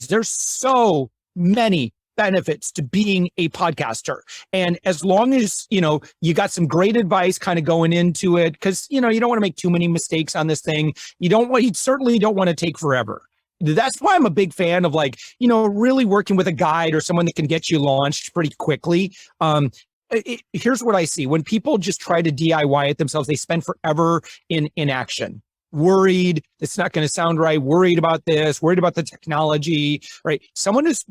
There's so many benefits to being a podcaster. And as long as, you got some great advice kind of going into it, because, you don't want to make too many mistakes on this thing. You certainly don't want to take forever. That's why I'm a big fan of really working with a guide or someone that can get you launched pretty quickly. Here's what I see. When people just try to DIY it themselves, they spend forever in inaction. Worried it's not going to sound right, worried about this, worried about the technology, right? Someone who's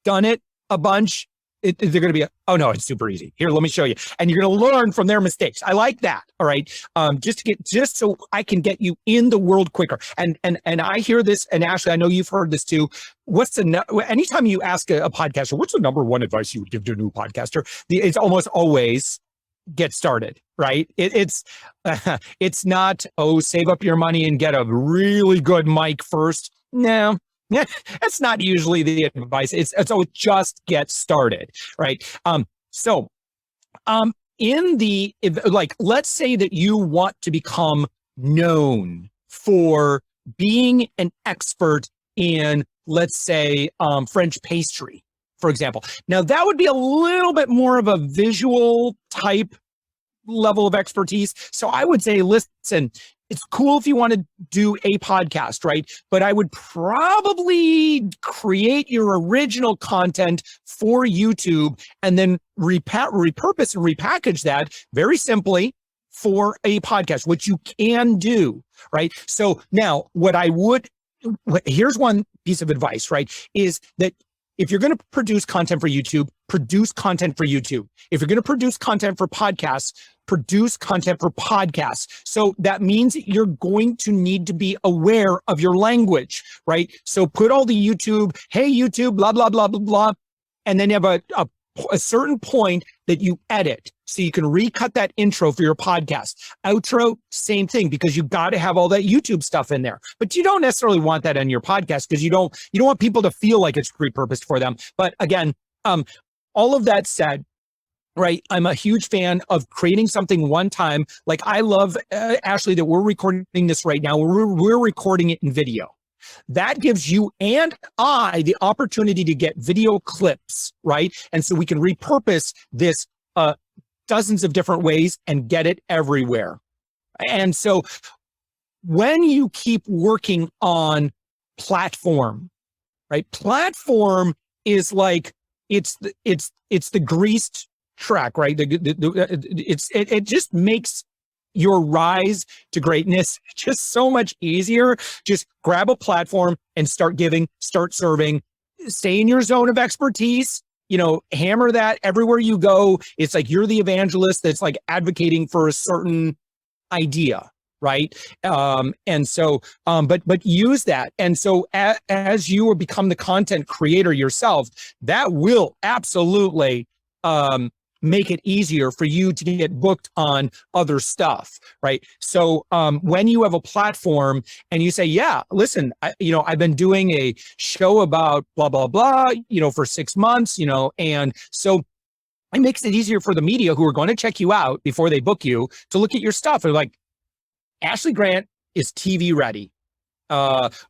done it a bunch, they're going to be, oh no, it's super easy. Here, let me show you. And you're going to learn from their mistakes. I like that. All right. Just so I can get you in the world quicker. And I hear this, and Ashley, I know you've heard this too. Anytime you ask a podcaster, what's the number one advice you would give to a new podcaster? It's almost always get started, right? It's not, save up your money and get a really good mic first. No. Yeah, that's not usually the advice. It's just get started, right? Let's say that you want to become known for being an expert in, let's say, French pastry, for example. Now, that would be a little bit more of a visual type level of expertise. So I would say, listen, it's cool if you want to do a podcast, right? But I would probably create your original content for YouTube and then repurpose and repackage that very simply for a podcast, which you can do, right? So now here's one piece of advice, right? Is that if you're going to produce content for YouTube, produce content for YouTube. If you're going to produce content for podcasts, produce content for podcasts. So that means you're going to need to be aware of your language, right? So put all the YouTube, hey, YouTube, blah, blah, blah, blah, blah. And then you have a certain point that you edit. So you can recut that intro for your podcast. Outro, same thing, because you got to have all that YouTube stuff in there. But you don't necessarily want that on your podcast because you don't want people to feel like it's repurposed for them. But again, all of that said, right, I'm a huge fan of creating something one time. Like I love, Ashley, that we're recording this right now. We're recording it in video. That gives you and I the opportunity to get video clips, right? And so we can repurpose this dozens of different ways and get it everywhere. And so when you keep working on platform, right? Platform is like, it's the greased track, right? It just makes your rise to greatness just so much easier. Just grab a platform and start giving, start serving, stay in your zone of expertise, hammer that everywhere you go. It's like you're the evangelist that's like advocating for a certain idea, right? And so, but use that. And so as you become the content creator yourself, that will absolutely, make it easier for you to get booked on other stuff, right? So when you have a platform and you say, yeah, listen, I've been doing a show about blah, blah, blah, for 6 months, and so it makes it easier for the media who are going to check you out before they book you to look at your stuff. They're like, Ashley Grant is TV ready.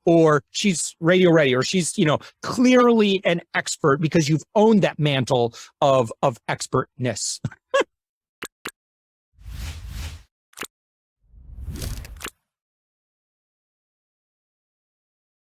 Or she's radio ready, or she's, clearly an expert because you've owned that mantle of expertness.